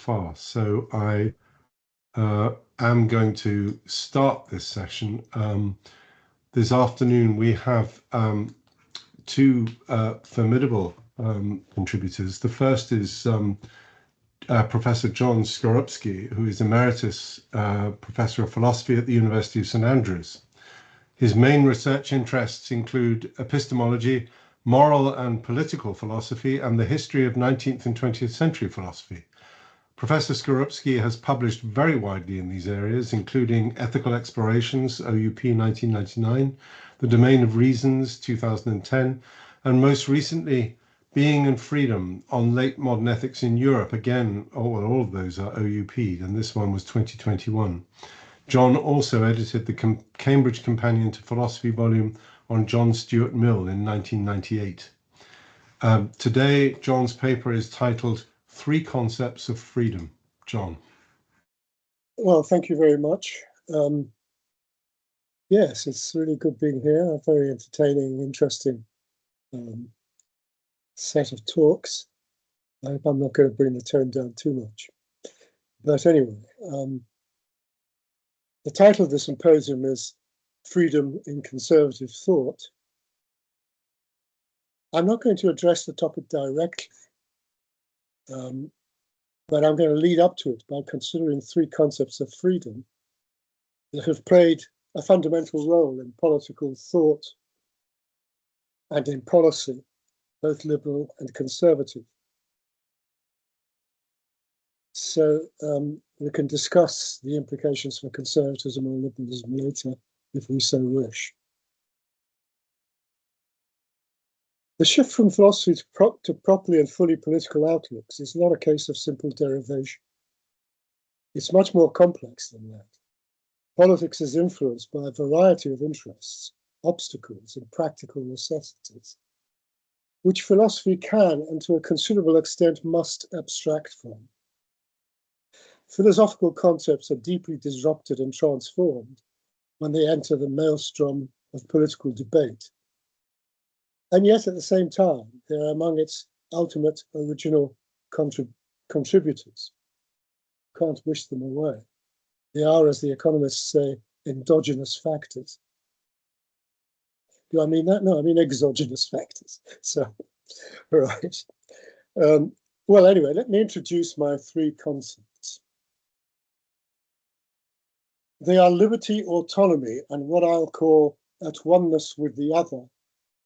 far. So I am going to start this session. This afternoon we have two formidable contributors. The first is Professor John Skorupski, who is Emeritus Professor of Philosophy at the University of St Andrews. His main research interests include epistemology, moral and political philosophy, and the history of 19th and 20th century philosophy. Professor Skorupski has published very widely in these areas, including Ethical Explorations, OUP 1999, The Domain of Reasons, 2010, and most recently, Being and Freedom on Late Modern Ethics in Europe. Again, all of those are OUP, and this one was 2021. John also edited the Cambridge Companion to Philosophy volume on John Stuart Mill in 1998. Today, John's paper is titled Three Concepts of Freedom. John. Well, thank you very much. Yes, it's really good being here. A very entertaining, interesting set of talks. I hope I'm not going to bring the tone down too much. But anyway, the title of the symposium is Freedom in Conservative Thought. I'm not going to address the topic directly, but I'm going to lead up to it by considering three concepts of freedom that have played a fundamental role in political thought and in policy, both liberal and conservative. So we can discuss the implications for conservatism or liberalism later, if we so wish. The shift from philosophy to properly and fully political outlooks is not a case of simple derivation. It's much more complex than that. Politics is influenced by a variety of interests, obstacles, and practical necessities, which philosophy can, and to a considerable extent, must abstract from. Philosophical concepts are deeply disrupted and transformed when they enter the maelstrom of political debate. And yet, at the same time, they're among its ultimate original contributors. Can't wish them away. They are, as the economists say, endogenous factors. Do I mean that? No, I mean exogenous factors. So, right. Well, anyway, let me introduce my three concepts. They are liberty, autonomy, and what I'll call at oneness with the other,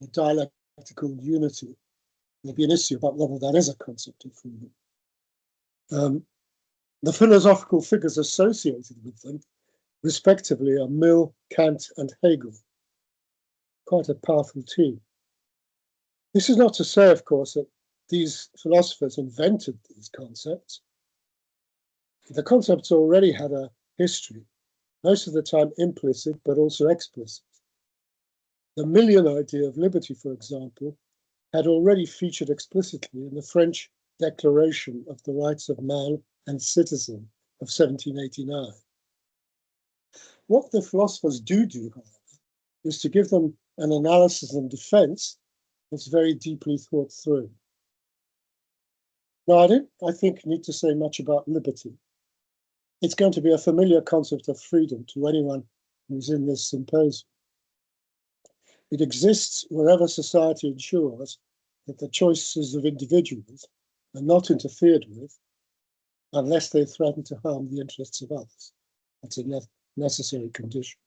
the dialectical unity. There'll be an issue about whether that is a concept of freedom. The philosophical figures associated with them, respectively, are Mill, Kant, and Hegel. Quite a powerful team. This is not to say, of course, that these philosophers invented these concepts. The concepts already had a history, most of the time implicit, but also explicit. The Millian idea of liberty, for example, had already featured explicitly in the French Declaration of the Rights of Man and Citizen of 1789. What the philosophers do, however, is to give them an analysis and defense that's very deeply thought through. Now, I don't, I think, need to say much about liberty. It's going to be a familiar concept of freedom to anyone who's in this symposium. It exists wherever society ensures that the choices of individuals are not interfered with unless they threaten to harm the interests of others. That's a necessary condition.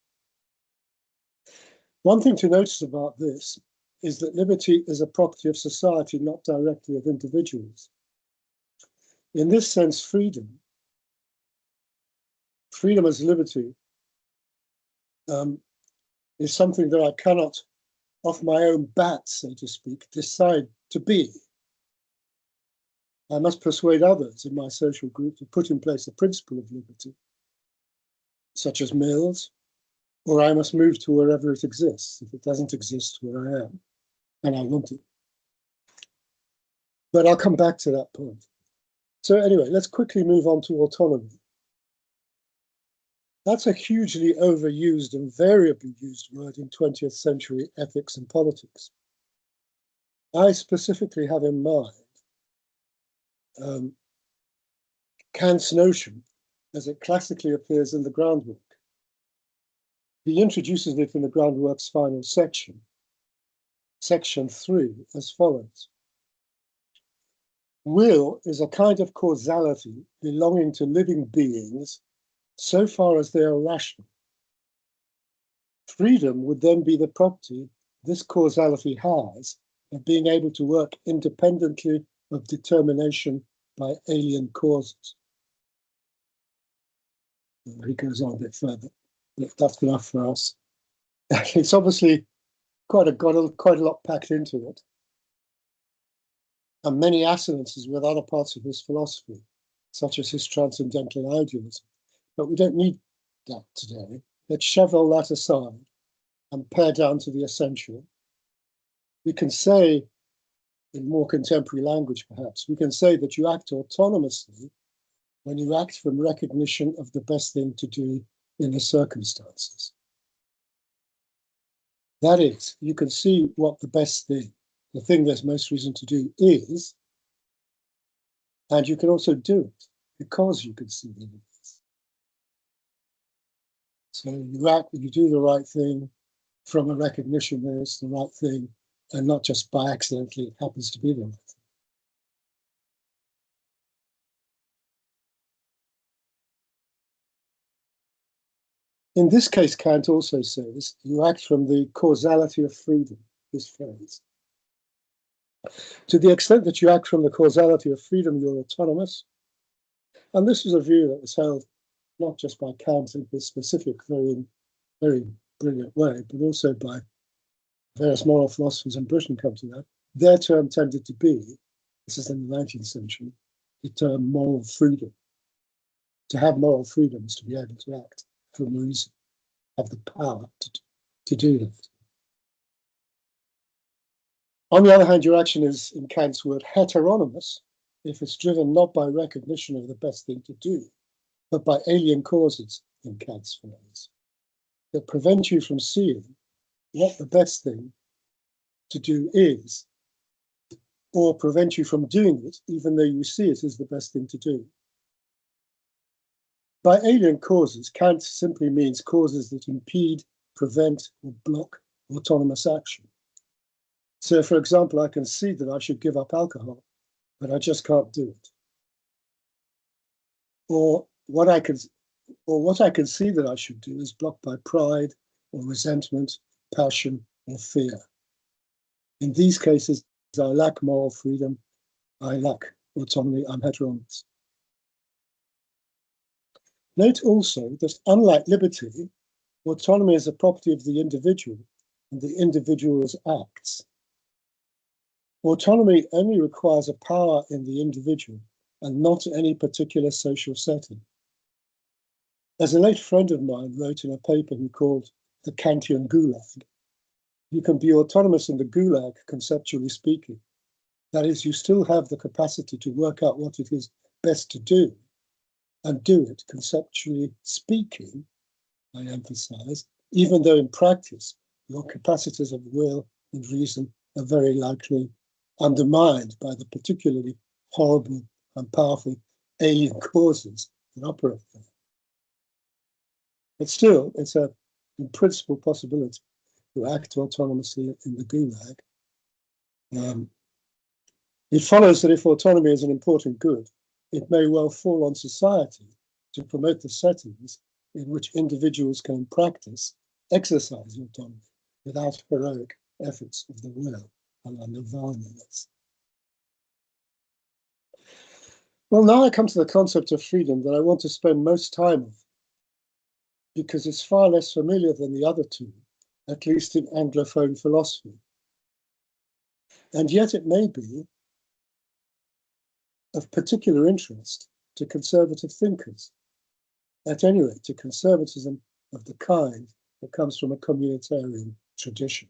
One thing to notice about this is that liberty is a property of society, not directly of individuals. In this sense, freedom as liberty, is something that I cannot, off my own bat, so to speak, decide to be. I must persuade others in my social group to put in place the principle of liberty, such as Mill's, or I must move to wherever it exists, if it doesn't exist where I am, and I want it. But I'll come back to that point. So anyway, let's quickly move on to autonomy. That's a hugely overused and variably used word in 20th century ethics and politics. I specifically have in mind Kant's notion as it classically appears in the groundwork. He introduces it in the groundwork's final section, section 3, as follows. Will is a kind of causality belonging to living beings so far as they are rational. Freedom would then be the property this causality has of being able to work independently of determination by alien causes. He goes on a bit further, but that's enough for us. It's obviously got quite a lot packed into it, and many assonances with other parts of his philosophy, such as his transcendental idealism. But we don't need that today. Let's shove all that aside and pare down to the essential. We can say, in more contemporary language perhaps, we can say that you act autonomously when you act from recognition of the best thing to do in the circumstances. That is, you can see what the best thing, the thing there's most reason to do is, and you can also do it because you can see that it is. So you act, you do the right thing from a recognition that it's the right thing, and not just by accidentally it happens to be the right thing. In this case, Kant also says, you act from the causality of freedom, this phrase. To the extent that you act from the causality of freedom, you're autonomous. And this was a view that was held not just by Kant in his specific, very brilliant way, but also by various moral philosophers in Britain come to that. Their term tended to be, this is in the 19th century, the term moral freedom. To have moral freedom is to be able to act from reason, have the power to do that. On the other hand, your action is, in Kant's word, heteronymous if it's driven not by recognition of the best thing to do, but by alien causes, in Kant's phrase, that prevent you from seeing what the best thing to do is, or prevent you from doing it, even though you see it as the best thing to do. By alien causes, Kant simply means causes that impede, prevent, or block autonomous action. So, for example, I can see that I should give up alcohol, but I just can't do it. Or what I can see that I should do is blocked by pride or resentment, passion, or fear. In these cases, I lack moral freedom, I lack autonomy, I'm heteronymous. Note also that unlike liberty, autonomy is a property of the individual and the individual's acts. Autonomy only requires a power in the individual and not any particular social setting. As a late friend of mine wrote in a paper he called The Kantian Gulag, you can be autonomous in the Gulag, conceptually speaking. That is, you still have the capacity to work out what it is best to do, and do it, conceptually speaking, I emphasize, even though in practice your capacities of will and reason are very likely undermined by the particularly horrible and powerful alien causes that operate there. But still, it's a, in principle, possibility to act autonomously in the Gulag. It follows that if autonomy is an important good, it may well fall on society to promote the settings in which individuals can practice, exercise autonomy without heroic efforts of the will and nirvana. Well, now I come to the concept of freedom that I want to spend most time on, because it's far less familiar than the other two, at least in Anglophone philosophy. And yet it may be of particular interest to conservative thinkers, at any rate to conservatism of the kind that comes from a communitarian tradition.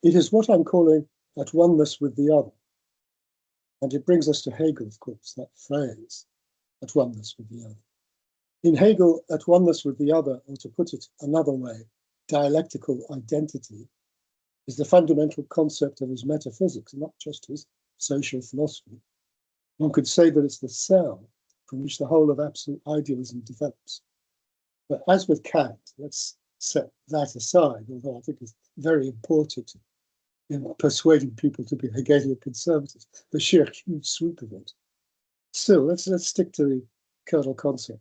It is what I'm calling at oneness with the other. And it brings us to Hegel, of course, that phrase, at oneness with the other. In Hegel, at oneness with the other, or to put it another way, dialectical identity, is the fundamental concept of his metaphysics, not just his social philosophy. One could say that it's the cell from which the whole of absolute idealism develops. But as with Kant, let's set that aside, although I think it's very important in persuading people to be Hegelian conservatives, the sheer huge sweep of it. Still, let's stick to the kernel concept.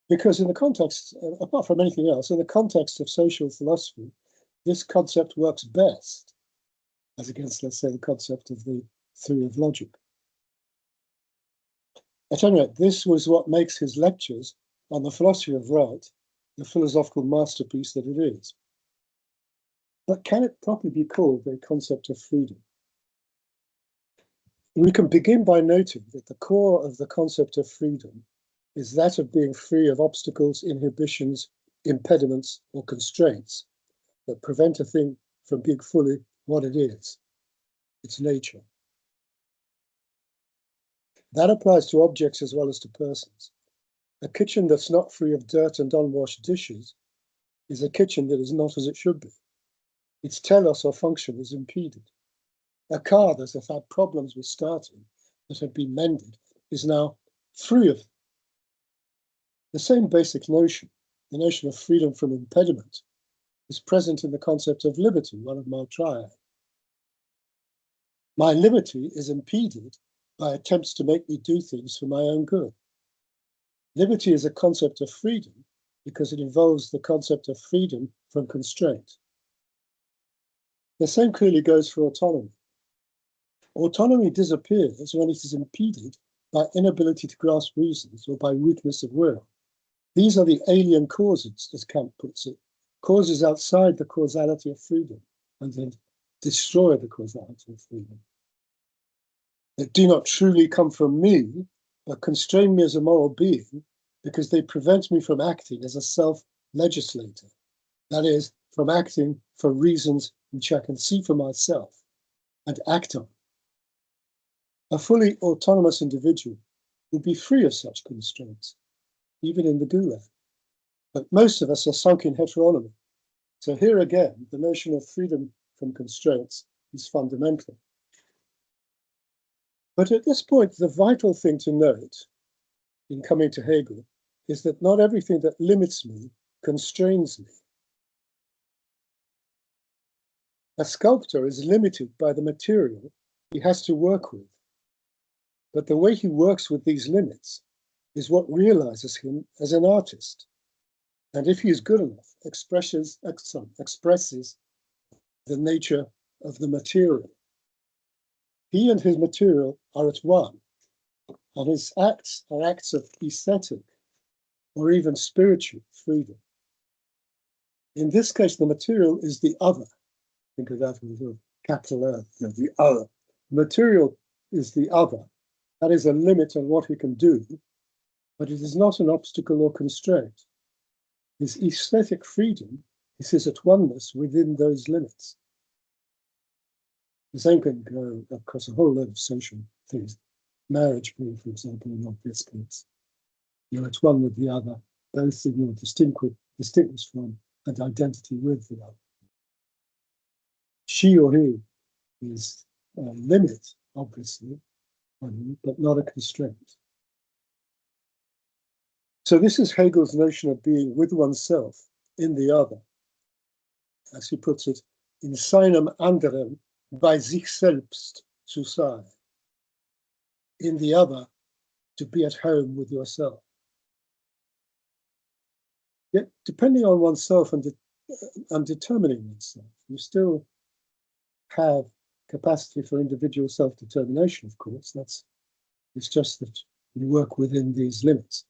Because in the context, apart from anything else, in the context of social philosophy, this concept works best, as against, let's say, the concept of the theory of logic. At any rate, this was what makes his lectures on the philosophy of right the philosophical masterpiece that it is. But can it properly be called the concept of freedom? We can begin by noting that the core of the concept of freedom is that of being free of obstacles, inhibitions, impediments, or constraints that prevent a thing from being fully what it is, its nature. That applies to objects as well as to persons. A kitchen that's not free of dirt and unwashed dishes is a kitchen that is not as it should be. Its telos or function is impeded. A car that has had problems with starting, that had been mended, is now free of them. The same basic notion, the notion of freedom from impediment, is present in the concept of liberty, one of my triad. My liberty is impeded by attempts to make me do things for my own good. Liberty is a concept of freedom because it involves the concept of freedom from constraint. The same clearly goes for autonomy. Autonomy disappears when it is impeded by inability to grasp reasons or by weakness of will. These are the alien causes, as Kant puts it, causes outside the causality of freedom, and then destroy the causality of freedom. They do not truly come from me, but constrain me as a moral being because they prevent me from acting as a self-legislator. That is, from acting for reasons which I can see for myself and act on. A fully autonomous individual would be free of such constraints, even in the Gulag. But most of us are sunk in heteronomy. So here again, the notion of freedom from constraints is fundamental. But at this point, the vital thing to note in coming to Hegel is that not everything that limits me constrains me. A sculptor is limited by the material he has to work with. But the way he works with these limits is what realizes him as an artist. And if he is good enough, expresses the nature of the material. He and his material are at one, and his acts are acts of aesthetic or even spiritual freedom. In this case, the material is the other. Think of that with a capital R, the other. Material is the other. That is a limit on what he can do, but it is not an obstacle or constraint. His aesthetic freedom is his at oneness within those limits. The same can go across a whole lot of social things. Marriage being, for example, an obvious case. You're at one with the other, both in your distinguished from and identity with the other. She or he is a limit, obviously, but not a constraint. So this is Hegel's notion of being with oneself in the other. As he puts it, in seinem anderen bei sich selbst zu sein. In the other, to be at home with yourself. Yet, depending on oneself and determining oneself, you still have capacity for individual self-determination, of course. It's just that you work within these limits.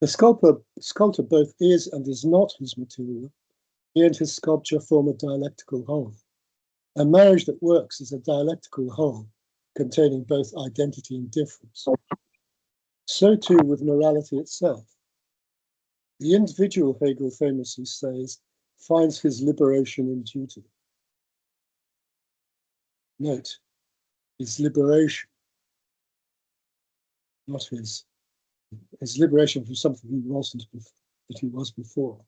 The sculptor both is and is not his material. He and his sculpture form a dialectical whole. A marriage that works is a dialectical whole, containing both identity and difference. So too with morality itself. The individual, Hegel famously says, finds his liberation in duty. Note, his liberation, not his liberation from something he wasn't, that he was before.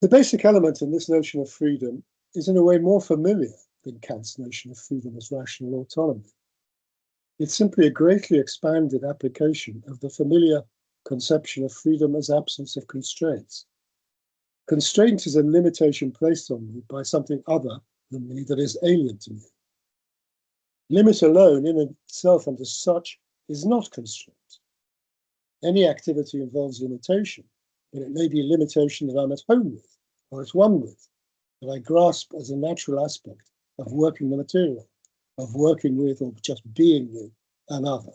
The basic element in this notion of freedom is in a way more familiar than Kant's notion of freedom as rational autonomy. It's simply a greatly expanded application of the familiar conception of freedom as absence of constraints. Constraint is a limitation placed on me by something other than me that is alien to me. Limit alone in itself and as such is not constraint. Any activity involves limitation, but it may be a limitation that I'm at home with or at one with, that I grasp as a natural aspect of working the material, of working with or just being with another.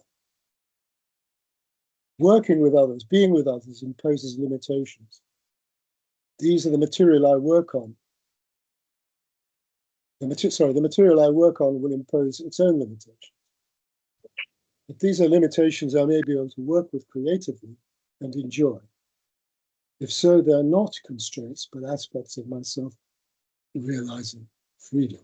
Working with others, being with others imposes limitations. These are the material I work on. The material I work on will impose its own limitations. But these are limitations I may be able to work with creatively and enjoy. If so, they are not constraints, but aspects of myself realizing freedom.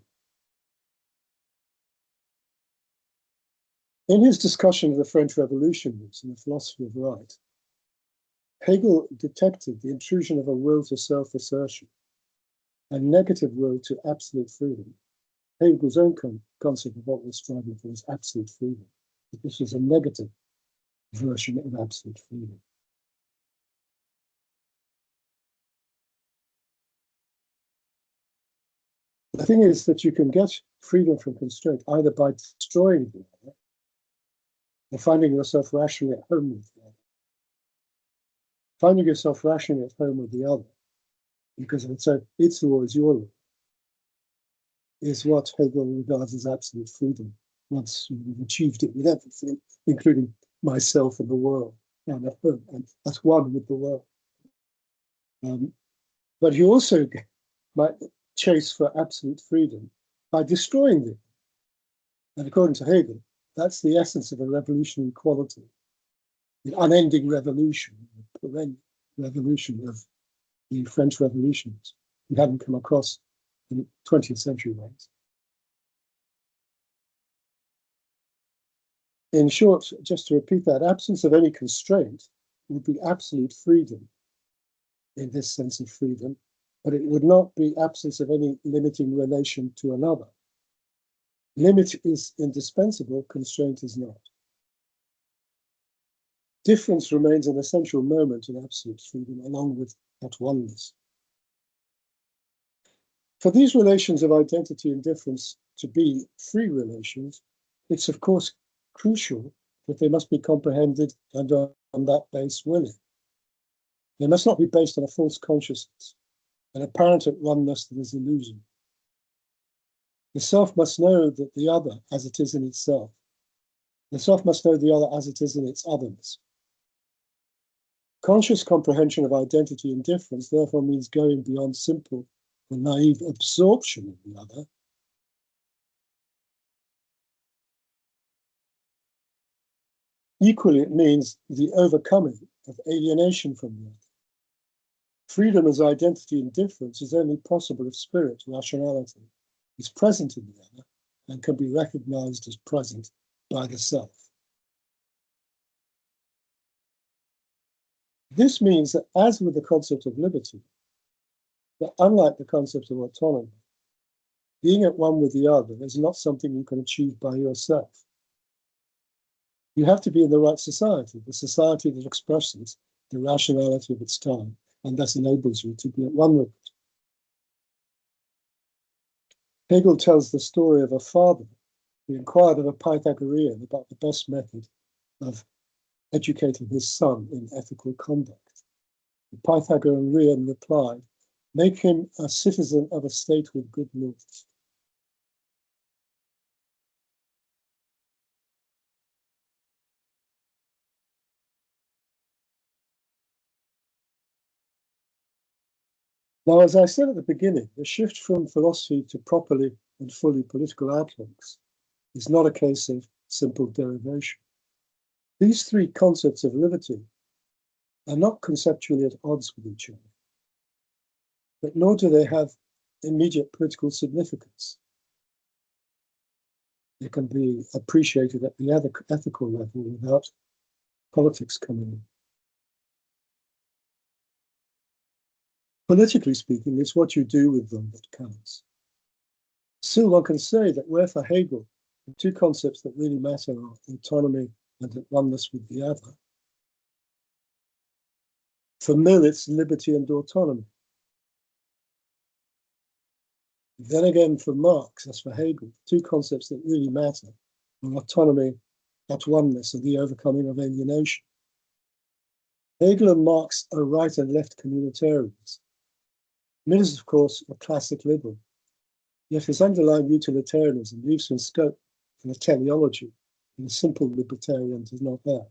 In his discussion of the French revolutionaries and the philosophy of right, Hegel detected the intrusion of a will to self-assertion, a negative will to absolute freedom. Hegel's own concept of what we're striving for is absolute freedom. This is a negative version of absolute freedom. The thing is that you can get freedom from constraint either by destroying the other or finding yourself rationally at home with the other. Finding yourself rationally at home with the other, because its law is your law, is what Hegel regards as absolute freedom. Once you've achieved it with everything, including myself and the world, and at home, and at one with the world. But you also might chase for absolute freedom by destroying them. And according to Hegel, that's the essence of a revolutionary quality, the unending revolution, the perennial revolution of the French revolutions we haven't come across in 20th century ways. In short, just to repeat that, absence of any constraint would be absolute freedom in this sense of freedom, but it would not be absence of any limiting relation to another. Limit is indispensable, constraint is not. Difference remains an essential moment in absolute freedom, along with at oneness. For these relations of identity and difference to be free relations, it's of course crucial that they must be comprehended and on that base willing. They must not be based on a false consciousness, an apparent at oneness that is illusion. The self must know that the other as it is in itself. The self must know the other as it is in its otherness. Conscious comprehension of identity and difference therefore means going beyond simple and naive absorption of the other. Equally, it means the overcoming of alienation from the other. Freedom as identity and difference is only possible if spirit, rationality, is present in the other and can be recognized as present by the self. This means that, as with the concept of liberty, that unlike the concept of autonomy, being at one with the other is not something you can achieve by yourself. You have to be in the right society, the society that expresses the rationality of its time and thus enables you to be at one with it. Hegel tells the story of a father who inquired of a Pythagorean about the best method of educating his son in ethical conduct. The Pythagorean replied, "Make him a citizen of a state with good laws." Now, as I said at the beginning, the shift from philosophy to properly and fully political outlooks is not a case of simple derivation. These three concepts of liberty are not conceptually at odds with each other, but nor do they have immediate political significance. They can be appreciated at the ethical level without politics coming in. Politically speaking, it's what you do with them that counts. Still, one can say that where for Hegel, the two concepts that really matter are autonomy and at oneness with the other, for Mill, it's liberty and autonomy. Then again, for Marx, as for Hegel, two concepts that really matter are autonomy, at oneness, and the overcoming of alienation. Hegel and Marx are right and left communitarians. Mill is, of course, a classic liberal, yet his underlying utilitarianism leaves him scope for a teleology that a simple libertarian does not have.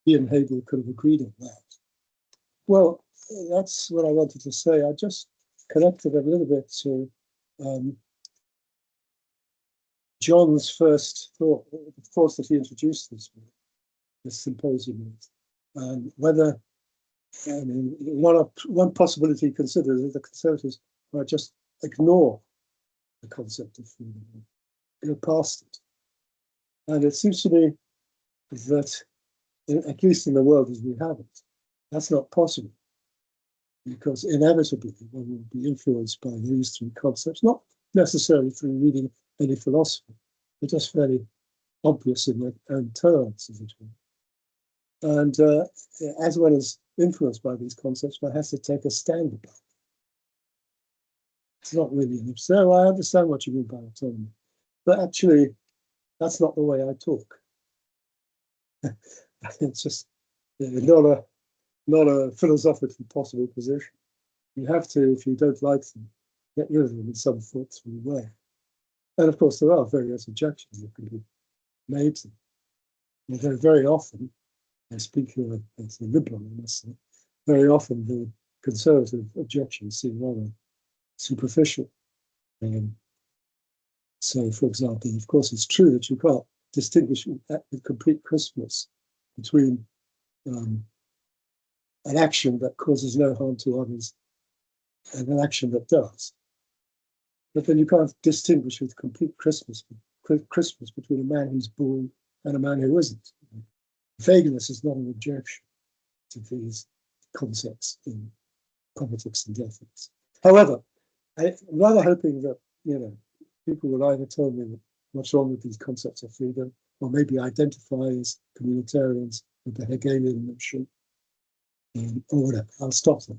He and Hegel could have agreed on that. Well, that's what I wanted to say. I just connected a little bit to John's first thought, the thoughts that he introduced this symposium, and whether, I mean, one possibility considered is that the Conservatives might just ignore the concept of freedom, go past it. And it seems to me that, at least in the world as we have it, that's not possible, because inevitably one will be influenced by these three concepts, not necessarily through reading any philosophy, but just very obvious in their own terms, as it were. And as one is influenced by these concepts, one has to take a stand about it. It's not really an absurd. I understand what you mean by autonomy, but actually, that's not the way I talk. It's just not a philosophically possible position. You have to, if you don't like them, get rid of them in some thoughtful way. And of course, there are various objections that can be made to them. Although very often, I speak here as a liberal, I must say, very often the conservative objections seem rather superficial. So, for example, of course, it's true that you can't distinguish with complete crispness between an action that causes no harm to others and an action that does. But then you can't distinguish with complete crispness between a man who's born and a man who isn't. Vagueness is not an objection to these concepts in politics and ethics. However, I'm rather hoping that, people will either tell me what's wrong with these concepts of freedom, or maybe identify as communitarians with the Hegelian notion, or whatever. I'll stop there.